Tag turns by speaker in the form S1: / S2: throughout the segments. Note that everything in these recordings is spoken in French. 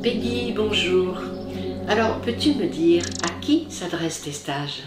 S1: Peggy, bonjour. Alors, peux-tu me dire à qui s'adressent tes stages?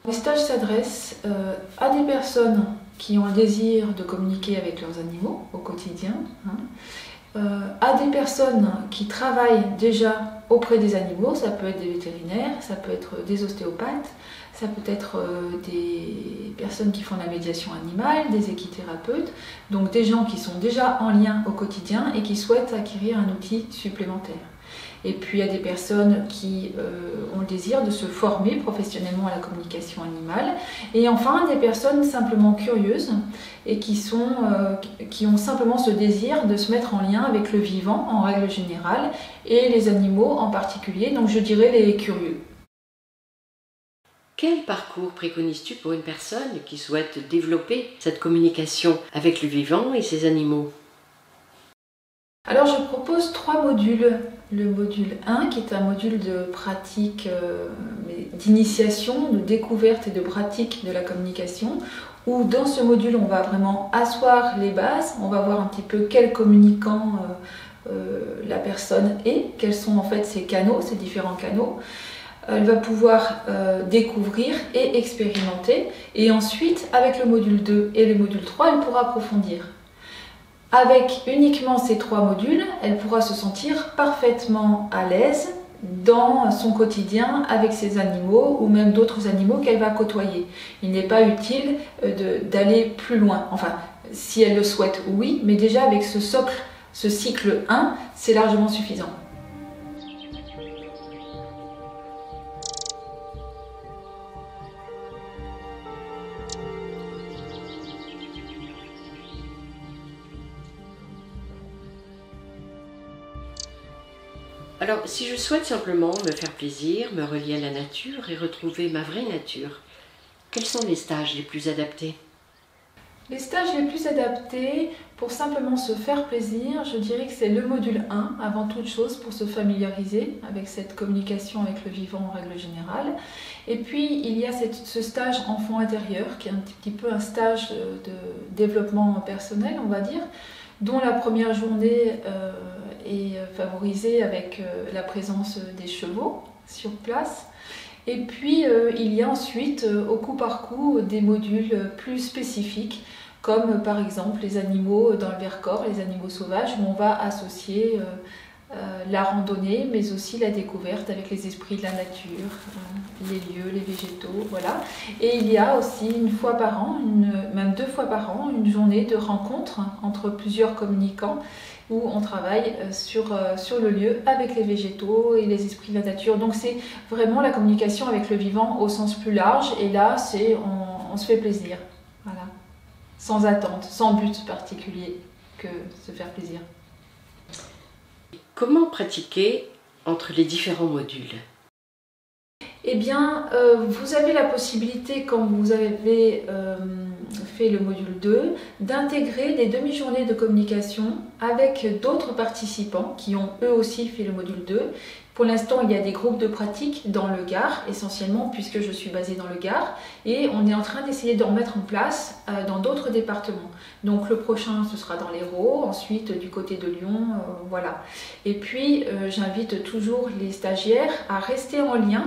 S2: Les stages s'adressent à des personnes qui ont le désir de communiquer avec leurs animaux au quotidien, à des personnes qui travaillent déjà auprès des animaux, ça peut être des vétérinaires, ça peut être des ostéopathes, ça peut être des personnes qui font de la médiation animale, des équithérapeutes, donc des gens qui sont déjà en lien au quotidien et qui souhaitent acquérir un outil supplémentaire. Et puis il y a des personnes qui ont le désir de se former professionnellement à la communication animale. Et enfin des personnes simplement curieuses et qui ont simplement ce désir de se mettre en lien avec le vivant en règle générale et les animaux en particulier, donc je dirais les curieux.
S1: Quel parcours préconises-tu pour une personne qui souhaite développer cette communication avec le vivant et ses animaux?
S2: Alors je propose 3 modules. Le module 1 qui est un module de pratique, d'initiation, de découverte et de pratique de la communication, où dans ce module on va vraiment asseoir les bases, on va voir un petit peu quel communicant la personne est, quels sont en fait ses canaux, ses différents canaux. Elle va pouvoir découvrir et expérimenter, et ensuite avec le module 2 et le module 3 elle pourra approfondir. Avec uniquement ces 3 modules, elle pourra se sentir parfaitement à l'aise dans son quotidien avec ses animaux ou même d'autres animaux qu'elle va côtoyer. Il n'est pas utile d'aller plus loin. Enfin, si elle le souhaite, oui, mais déjà avec ce socle, ce cycle 1, c'est largement suffisant.
S1: Alors, si je souhaite simplement me faire plaisir, me relier à la nature et retrouver ma vraie nature, quels sont les stages les plus adaptés?
S2: Les stages les plus adaptés pour simplement se faire plaisir, je dirais que c'est le module 1 avant toute chose pour se familiariser avec cette communication avec le vivant en règle générale. Et puis il y a ce stage enfant intérieur qui est un petit peu un stage de développement personnel, on va dire, dont la première journée est favorisée avec la présence des chevaux sur place. Et puis il y a ensuite au coup par coup des modules plus spécifiques, comme par exemple les animaux dans le Vercors, les animaux sauvages, où on va associer la randonnée mais aussi la découverte avec les esprits de la nature, les lieux, les végétaux, voilà. Et il y a aussi une fois par an, même 2 fois par an, une journée de rencontre entre plusieurs communicants où on travaille sur le lieu avec les végétaux et les esprits de la nature. Donc c'est vraiment la communication avec le vivant au sens plus large, et là on se fait plaisir, voilà. Sans attente, sans but particulier que se faire plaisir.
S1: Comment pratiquer entre les différents modules?
S2: Eh bien, vous avez la possibilité, quand vous avez fait le module 2, d'intégrer des demi-journées de communication avec d'autres participants qui ont eux aussi fait le module 2. Pour l'instant, il y a des groupes de pratique dans le Gard, essentiellement, puisque je suis basée dans le Gard, et on est en train d'essayer de remettre en place dans d'autres départements. Donc le prochain, ce sera dans l'Hérault, ensuite du côté de Lyon, voilà. Et puis, j'invite toujours les stagiaires à rester en lien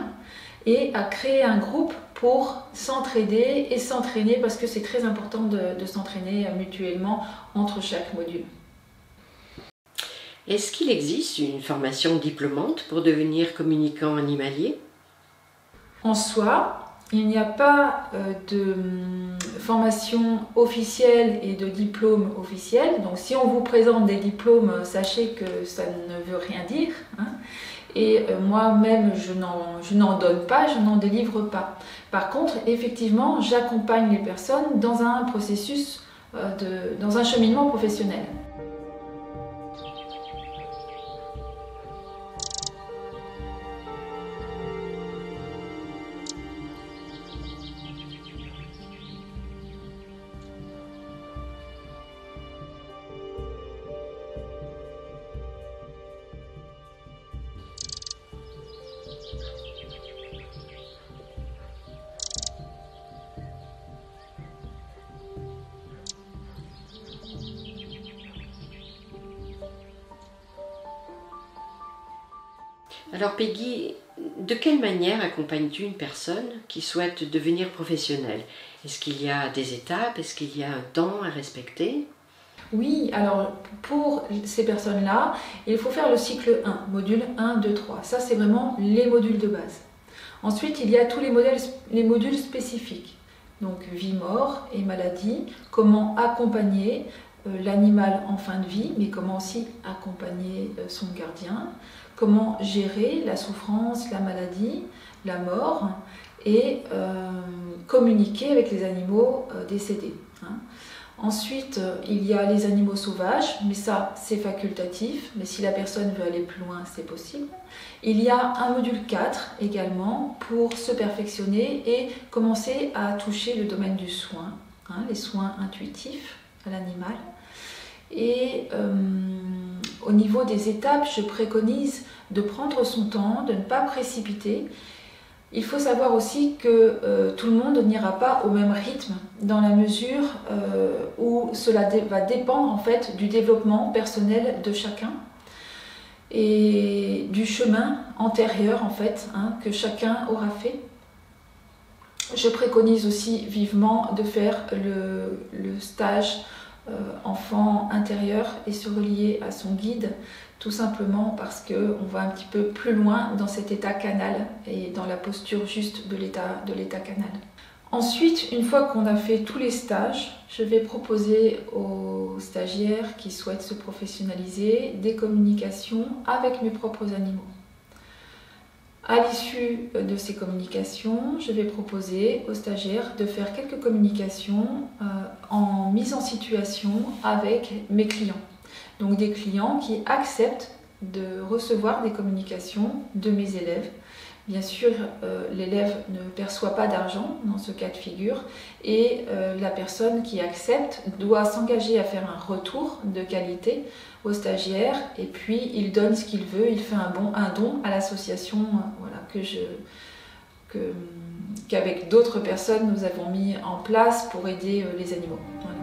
S2: et à créer un groupe pour s'entraider et s'entraîner, parce que c'est très important de s'entraîner mutuellement entre chaque module.
S1: Est-ce qu'il existe une formation diplômante pour devenir communicant animalier?
S2: En soi, il n'y a pas de formation officielle et de diplôme officiel. Donc si on vous présente des diplômes, sachez que ça ne veut rien dire, hein. Et moi-même, je n'en donne pas, je n'en délivre pas. Par contre, effectivement, j'accompagne les personnes dans un processus, dans un cheminement professionnel.
S1: Alors Peggy, de quelle manière accompagnes-tu une personne qui souhaite devenir professionnelle? Est-ce qu'il y a des étapes? Est-ce qu'il y a un temps à respecter?
S2: Oui, alors pour ces personnes-là, il faut faire le cycle 1, module 1, 2, 3. Ça, c'est vraiment les modules de base. Ensuite, il y a tous les modules spécifiques. Donc vie, mort et maladie, comment accompagner l'animal en fin de vie, mais comment aussi accompagner son gardien, comment gérer la souffrance, la maladie, la mort et communiquer avec les animaux décédés. Ensuite, il y a les animaux sauvages, mais ça c'est facultatif, mais si la personne veut aller plus loin, c'est possible. Il y a un module 4 également pour se perfectionner et commencer à toucher le domaine du soin, les soins intuitifs à l'animal. Et au niveau des étapes, je préconise de prendre son temps, de ne pas précipiter. Il faut savoir aussi que tout le monde n'ira pas au même rythme dans la mesure où cela va dépendre en fait du développement personnel de chacun et du chemin antérieur en fait que chacun aura fait. Je préconise aussi vivement de faire le stage enfant intérieur et se relier à son guide, tout simplement parce qu'on va un petit peu plus loin dans cet état canal et dans la posture juste de l'état canal. Ensuite, une fois qu'on a fait tous les stages, je vais proposer aux stagiaires qui souhaitent se professionnaliser des communications avec mes propres animaux. À l'issue de ces communications, je vais proposer aux stagiaires de faire quelques communications en mise en situation avec mes clients. Donc des clients qui acceptent de recevoir des communications de mes élèves. Bien sûr, l'élève ne perçoit pas d'argent dans ce cas de figure et la personne qui accepte doit s'engager à faire un retour de qualité au stagiaire et puis il donne ce qu'il veut, il fait un don à l'association qu'avec d'autres personnes nous avons mis en place pour aider les animaux. Voilà.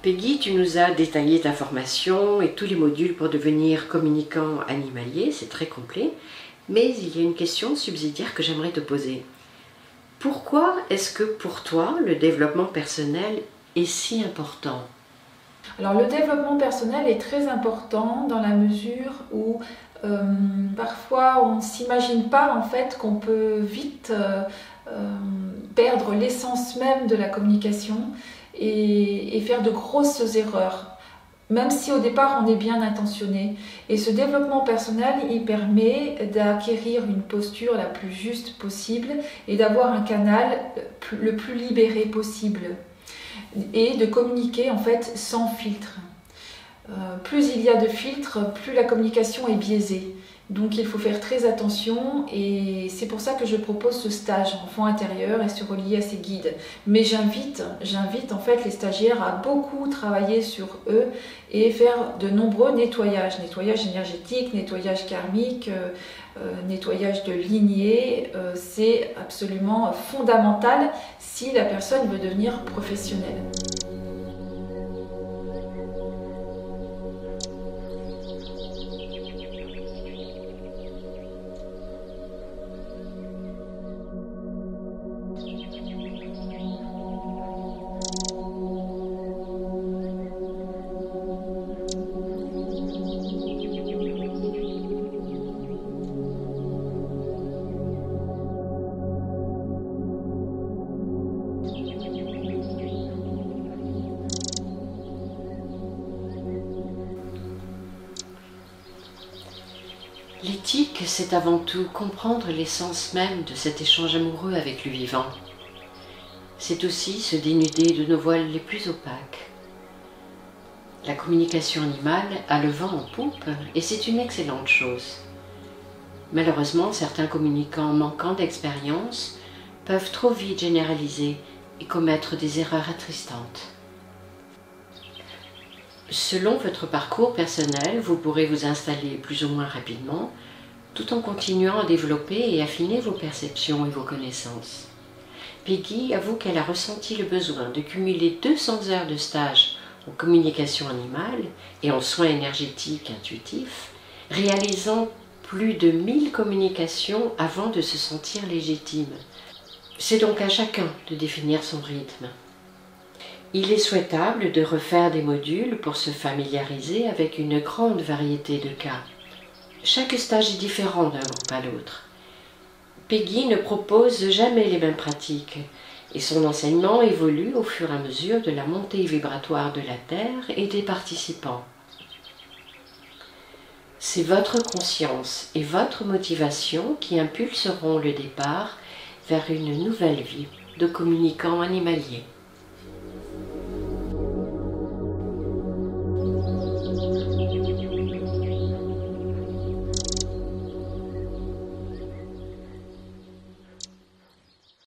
S1: Peggy, tu nous as détaillé ta formation et tous les modules pour devenir communicant animalier, c'est très complet. Mais il y a une question subsidiaire que j'aimerais te poser. Pourquoi est-ce que pour toi, le développement personnel est si important?
S2: Alors le développement personnel est très important dans la mesure où parfois on ne s'imagine pas en fait qu'on peut vite perdre l'essence même de la communication et faire de grosses erreurs, même si au départ on est bien intentionné. Et ce développement personnel, il permet d'acquérir une posture la plus juste possible et d'avoir un canal le plus libéré possible et de communiquer en fait sans filtre. Plus il y a de filtres, plus la communication est biaisée. Donc il faut faire très attention et c'est pour ça que je propose ce stage enfant intérieur et se relier à ces guides. Mais j'invite en fait les stagiaires à beaucoup travailler sur eux et faire de nombreux nettoyages. Nettoyage énergétique, nettoyage karmique, nettoyage de lignée. C'est absolument fondamental si la personne veut devenir professionnelle.
S1: L'éthique, c'est avant tout comprendre l'essence même de cet échange amoureux avec le vivant. C'est aussi se dénuder de nos voiles les plus opaques. La communication animale a le vent en poupe et c'est une excellente chose. Malheureusement, certains communicants manquant d'expérience peuvent trop vite généraliser et commettre des erreurs attristantes. Selon votre parcours personnel, vous pourrez vous installer plus ou moins rapidement, tout en continuant à développer et affiner vos perceptions et vos connaissances. Peggy avoue qu'elle a ressenti le besoin de cumuler 200 heures de stage en communication animale et en soins énergétiques intuitifs, réalisant plus de 1000 communications avant de se sentir légitime. C'est donc à chacun de définir son rythme. Il est souhaitable de refaire des modules pour se familiariser avec une grande variété de cas. Chaque stage est différent d'un groupe à l'autre. Peggy ne propose jamais les mêmes pratiques et son enseignement évolue au fur et à mesure de la montée vibratoire de la Terre et des participants. C'est votre conscience et votre motivation qui impulseront le départ vers une nouvelle vie de communicant animalier.